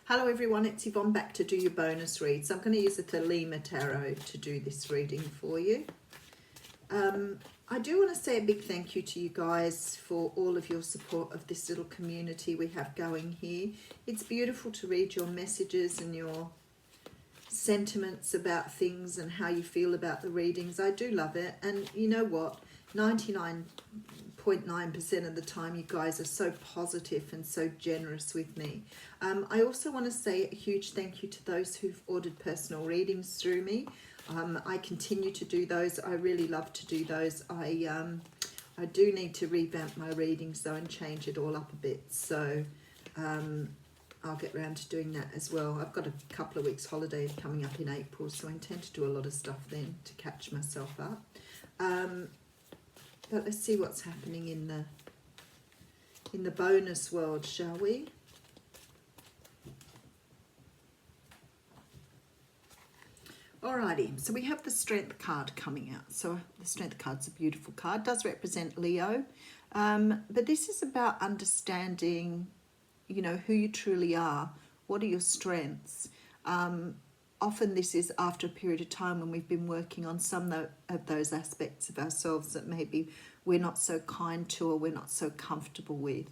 Hello everyone, it's Yvonne back to do your bonus read. So I'm going to use the Thelema Tarot to do this reading for you. I do want to say a big thank you to you guys for all of your support of this little community we have going here. It's beautiful to read your messages and your sentiments about things and how you feel about the readings. I do love it, and you know what, 99.9% of the time you guys are so positive and so generous with me. I also want to say a huge thank you to those who've ordered personal readings through me. I continue to do those. I really love to do those. I do need to revamp my readings though and change it all up a bit, so I'll get around to doing that as well. I've got a couple of weeks holiday coming up in April, so I intend to do a lot of stuff then to catch myself up. But let's see what's happening in the bonus world, shall we? Alrighty, so we have the Strength card coming out. So the Strength card's a beautiful card. It does represent Leo, but this is about understanding, you know, who you truly are. What are your strengths? Often this is after a period of time when we've been working on some of those aspects of ourselves that maybe we're not so kind to or we're not so comfortable with.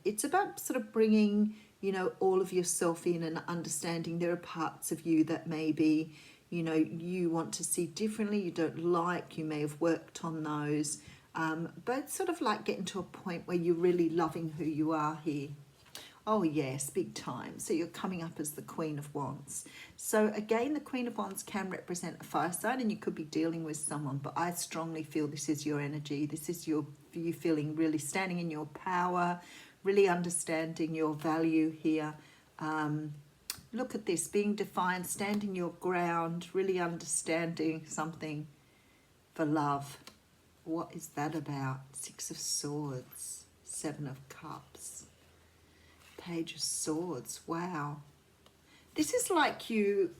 It's about sort of bringing, you know, all of yourself in and understanding there are parts of you that maybe, you know, you want to see differently, you don't like, you may have worked on those, but it's sort of like getting to a point where you're really loving who you are here. Oh yes, big time. So you're coming up as the Queen of Wands. So again, the Queen of Wands can represent a fire sign, and you could be dealing with someone, but I strongly feel this is your energy. This is you feeling really standing in your power, really understanding your value here. Look at this, being defiant, standing your ground, really understanding something for love. What is that about? Six of Swords, Seven of Cups, Page of Swords. Wow. This is like you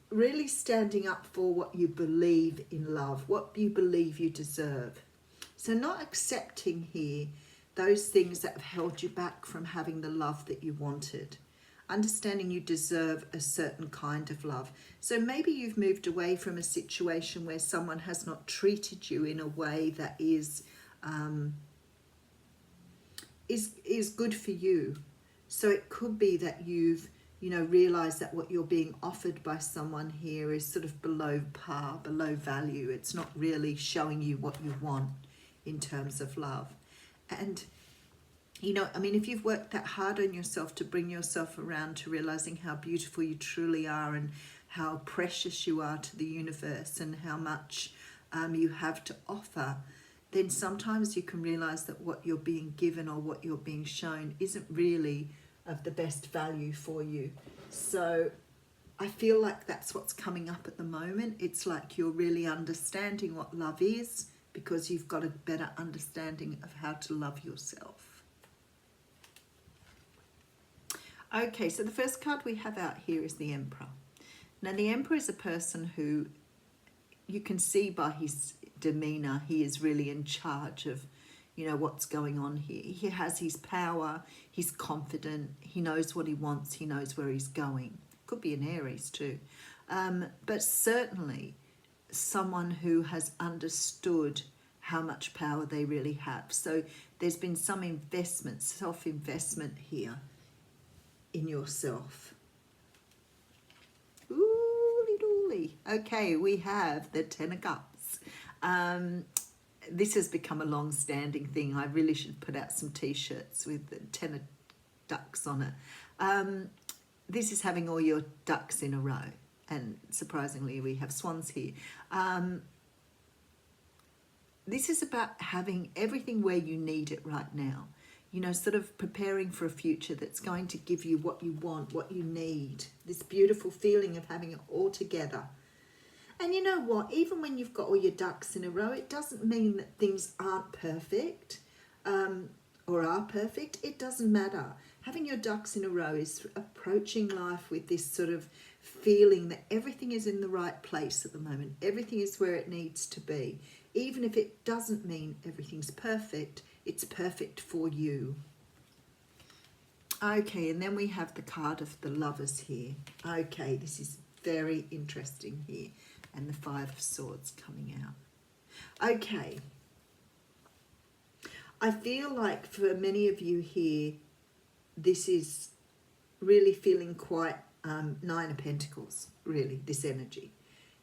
really standing up for what you believe in love, what you believe you deserve. So not accepting here those things that have held you back from having the love that you wanted. Understanding you deserve a certain kind of love. So maybe you've moved away from a situation where someone has not treated you in a way that is good for you. So it could be that you've, you know, realized that what you're being offered by someone here is sort of below par, below value. It's not really showing you what you want in terms of love. And, you know, I mean, if you've worked that hard on yourself to bring yourself around to realizing how beautiful you truly are and how precious you are to the universe and how much you have to offer, then sometimes you can realize that what you're being given or what you're being shown isn't really of the best value for you. So I feel like that's what's coming up at the moment. It's like you're really understanding what love is because you've got a better understanding of how to love yourself. Okay, so the first card we have out here is the Emperor. Now the Emperor is a person who you can see by his demeanor, he is really in charge of, you know, what's going on here. He has his power, he's confident, he knows what he wants, he knows where he's going. Could be an Aries too. But certainly someone who has understood how much power they really have. So there's been some investment, self-investment here in yourself. Ooh, dooly. Okay, we have the Ten of Cups. This has become a long-standing thing. I really should put out some t-shirts with the 10 of ducks on it. This is having all your ducks in a row, and surprisingly we have swans here. This is about having everything where you need it right now. You know, sort of preparing for a future that's going to give you what you want, what you need. This beautiful feeling of having it all together. And you know what, even when you've got all your ducks in a row, it doesn't mean that things aren't perfect or are perfect. It doesn't matter. Having your ducks in a row is approaching life with this sort of feeling that everything is in the right place at the moment. Everything is where it needs to be. Even if it doesn't mean everything's perfect, it's perfect for you. Okay, and then we have the card of the Lovers here. Okay, this is very interesting here. And the Five of Swords coming out. Okay. I feel like for many of you here, this is really feeling quite Nine of Pentacles, really, this energy.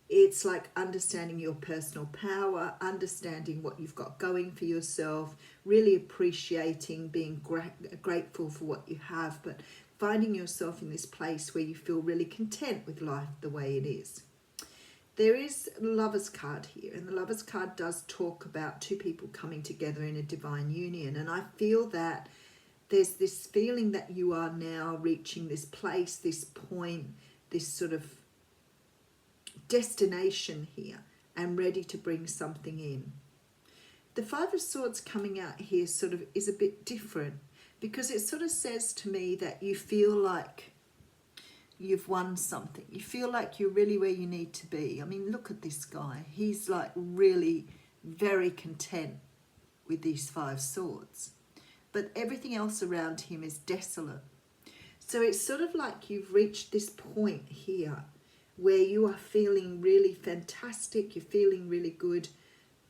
It's like understanding your personal power, understanding what you've got going for yourself, really appreciating, being grateful for what you have, but finding yourself in this place where you feel really content with life the way it is. There is a Lover's card here, and the Lover's card does talk about two people coming together in a divine union, and I feel that there's this feeling that you are now reaching this place, this point, this sort of destination here, and ready to bring something in. The Five of Swords coming out here sort of is a bit different, because it sort of says to me that you feel like you've won something. You feel like you're really where you need to be. I mean, look at this guy. He's like really very content with these Five Swords. But everything else around him is desolate. So it's sort of like you've reached this point here where you are feeling really fantastic, you're feeling really good,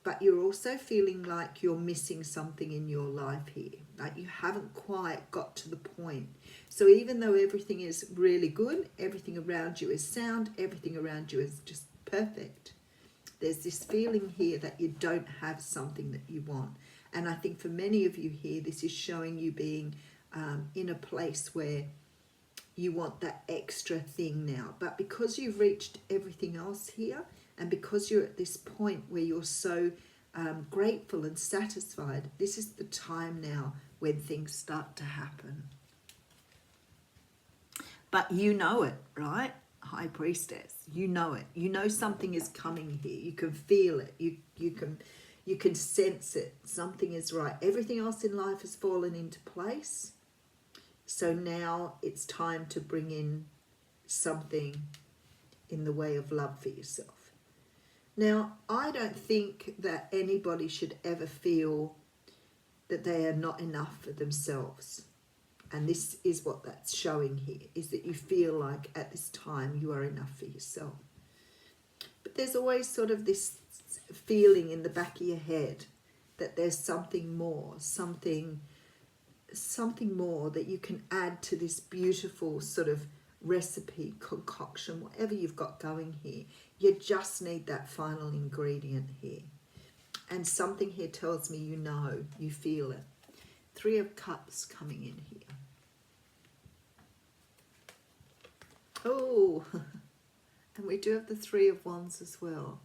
but you're also feeling like you're missing something in your life here. Like you haven't quite got to the point. So even though everything is really good, everything around you is sound, everything around you is just perfect, there's this feeling here that you don't have something that you want. And I think for many of you here, this is showing you being in a place where you want that extra thing now. But because you've reached everything else here, and because you're at this point where you're so grateful and satisfied, this is the time now when things start to happen. But you know it, right? High Priestess, you know it. You know something is coming here. You can feel it. You can sense it. Something is right. Everything else in life has fallen into place. So now it's time to bring in something in the way of love for yourself. Now, I don't think that anybody should ever feel that they are not enough for themselves. And this is what that's showing here, is that you feel like at this time you are enough for yourself. But there's always sort of this feeling in the back of your head that there's something more, something more that you can add to this beautiful sort of recipe, concoction, whatever you've got going here. You just need that final ingredient here. And something here tells me you know, you feel it. Three of Cups coming in here. Oh, and we do have the Three of Wands as well.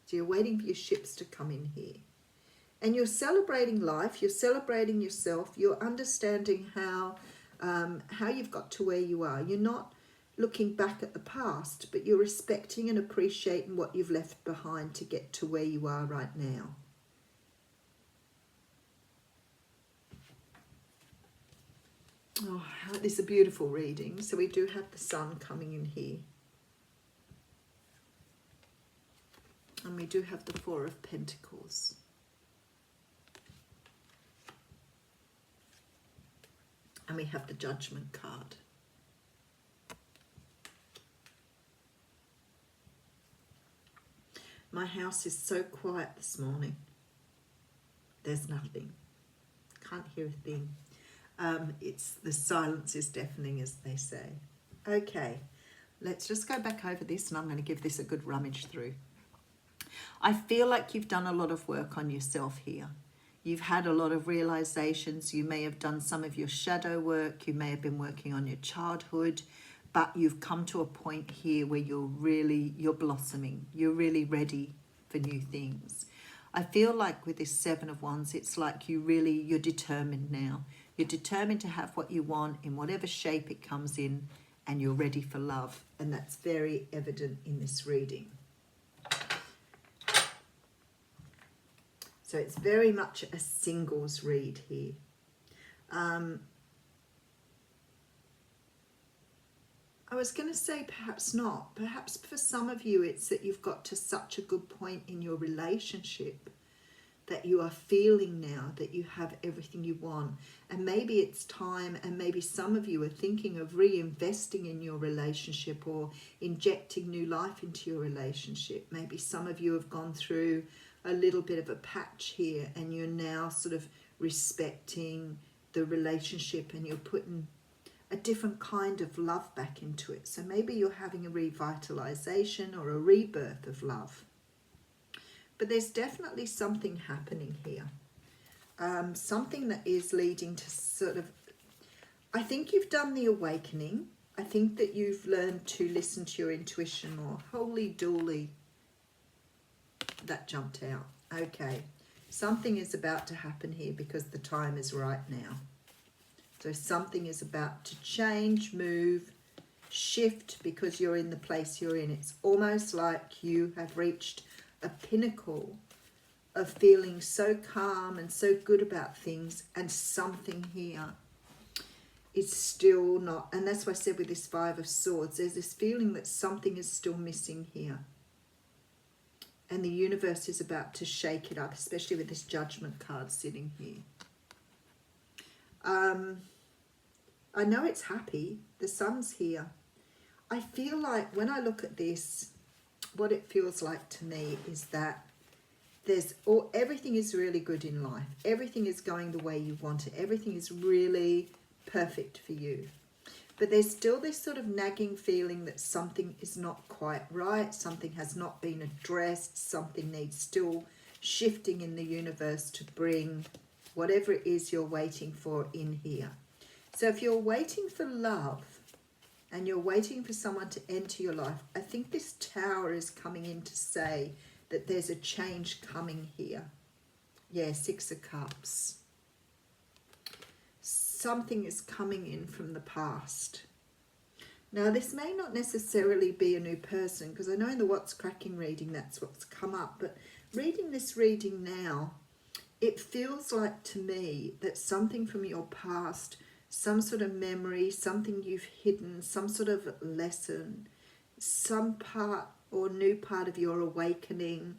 So you're waiting for your ships to come in here. And you're celebrating life, you're celebrating yourself, you're understanding how you've got to where you are. You're not looking back at the past, but you're respecting and appreciating what you've left behind to get to where you are right now. Oh, this is a beautiful reading. So we do have the Sun coming in here. And we do have the Four of Pentacles. And we have the Judgment card. My house is so quiet this morning. There's nothing. Can't hear a thing. The silence is deafening, as they say. Okay, let's just go back over this, and I'm going to give this a good rummage through. I feel like you've done a lot of work on yourself here. You've had a lot of realizations. You may have done some of your shadow work. You may have been working on your childhood, but you've come to a point here where you're blossoming. You're really ready for new things. I feel like with this Seven of Wands, it's like you're determined now. You're determined to have what you want in whatever shape it comes in, and you're ready for love. And that's very evident in this reading. So it's very much a singles read here. I was going to say perhaps not. Perhaps for some of you it's that you've got to such a good point in your relationship that you are feeling now that you have everything you want. And maybe it's time, and maybe some of you are thinking of reinvesting in your relationship or injecting new life into your relationship. Maybe some of you have gone through a little bit of a patch here, and you're now sort of respecting the relationship, and you're putting a different kind of love back into it. So maybe you're having a revitalization or a rebirth of love. But there's definitely something happening here. Something that is leading to sort of, I think you've done the awakening. I think that you've learned to listen to your intuition more. Holy dooly. That jumped out. Okay. Something is about to happen here because the time is right now. So something is about to change, move, shift because you're in the place you're in. It's almost like you have reached a pinnacle of feeling so calm and so good about things, and something here is still not. And that's why I said with this Five of Swords, there's this feeling that something is still missing here. And the universe is about to shake it up, especially with this Judgment card sitting here. I know it's happy. The sun's here. I feel like when I look at this, what it feels like to me is that everything is really good in life. Everything is going the way you want it. Everything is really perfect for you. But there's still this sort of nagging feeling that something is not quite right. Something has not been addressed. Something needs still shifting in the universe to bring whatever it is you're waiting for in here. So if you're waiting for love and you're waiting for someone to enter your life, I think this Tower is coming in to say that there's a change coming here. Yeah, Six of Cups. Something is coming in from the past. Now, this may not necessarily be a new person, because I know in the What's Cracking reading that's what's come up, but reading this reading now, it feels like to me that something from your past, some sort of memory, something you've hidden, some sort of lesson, some part or new part of your awakening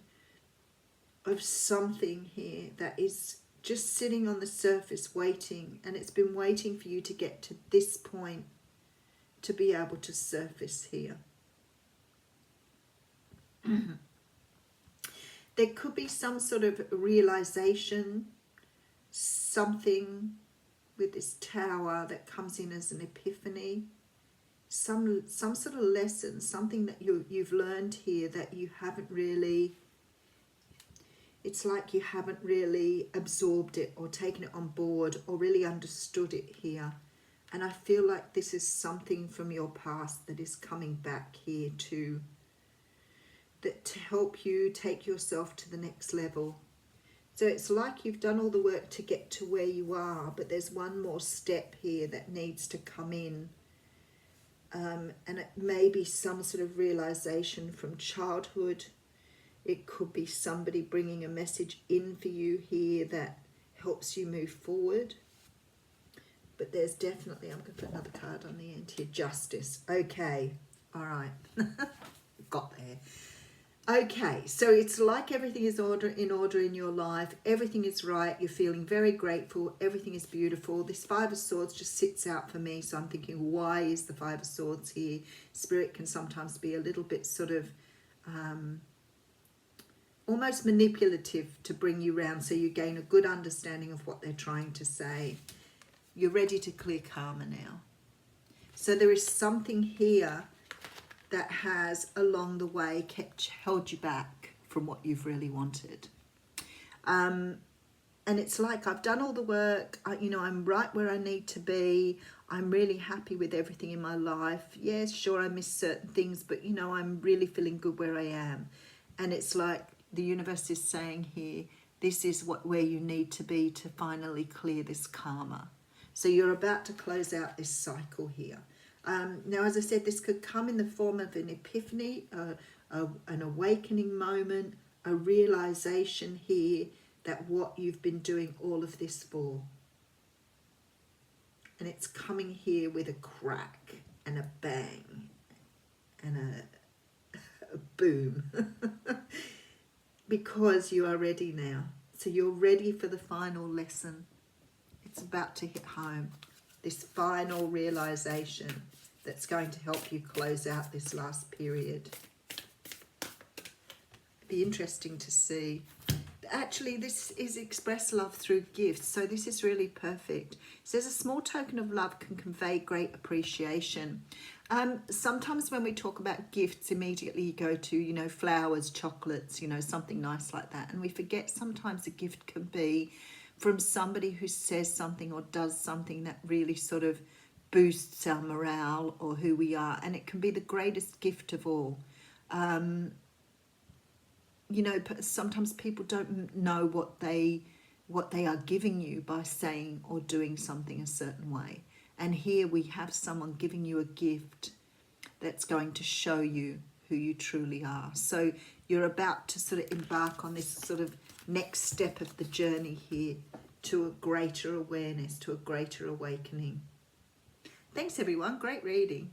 of something here that is just sitting on the surface waiting, and it's been waiting for you to get to this point to be able to surface here. There could be some sort of realization, something with this Tower that comes in as an epiphany, some sort of lesson, something that you've learned here that you haven't really, it's like you haven't really absorbed it or taken it on board or really understood it here. And I feel like this is something from your past that is coming back here to help you take yourself to the next level. So it's like you've done all the work to get to where you are, but there's one more step here that needs to come in. And it may be some sort of realization from childhood. It could be somebody bringing a message in for you here that helps you move forward. But there's definitely, I'm going to put another card on the end here, Justice. Okay, all right, got there. Okay, so it's like everything is in order in your life. Everything is right. You're feeling very grateful. Everything is beautiful. This Five of Swords just sits out for me. So I'm thinking, why is the Five of Swords here? Spirit can sometimes be a little bit sort of almost manipulative to bring you round so you gain a good understanding of what they're trying to say. You're ready to clear karma now. So there is something here that has along the way held you back from what you've really wanted. And it's like, I've done all the work, I'm right where I need to be. I'm really happy with everything in my life. Yes, sure, I miss certain things, but I'm really feeling good where I am. And it's like the universe is saying here, this is where you need to be to finally clear this karma. So you're about to close out this cycle here. Now, as I said, this could come in the form of an epiphany, an awakening moment, a realization here that what you've been doing all of this for. And it's coming here with a crack and a bang and a boom because you are ready now. So you're ready for the final lesson. It's about to hit home. This final realization that's going to help you close out this last period. Be interesting to see. Actually, this is express love through gifts, so this is really perfect. It says a small token of love can convey great appreciation. Sometimes when we talk about gifts, immediately you go to, you know, flowers, chocolates, you know, something nice like that, and we forget sometimes a gift can be from somebody who says something or does something that really sort of boosts our morale or who we are, and it can be the greatest gift of all. You know, sometimes people don't know what they are giving you by saying or doing something a certain way. And here we have someone giving you a gift that's going to show you who you truly are. So you're about to sort of embark on this sort of next step of the journey here to a greater awareness, to a greater awakening. Thanks everyone, great reading.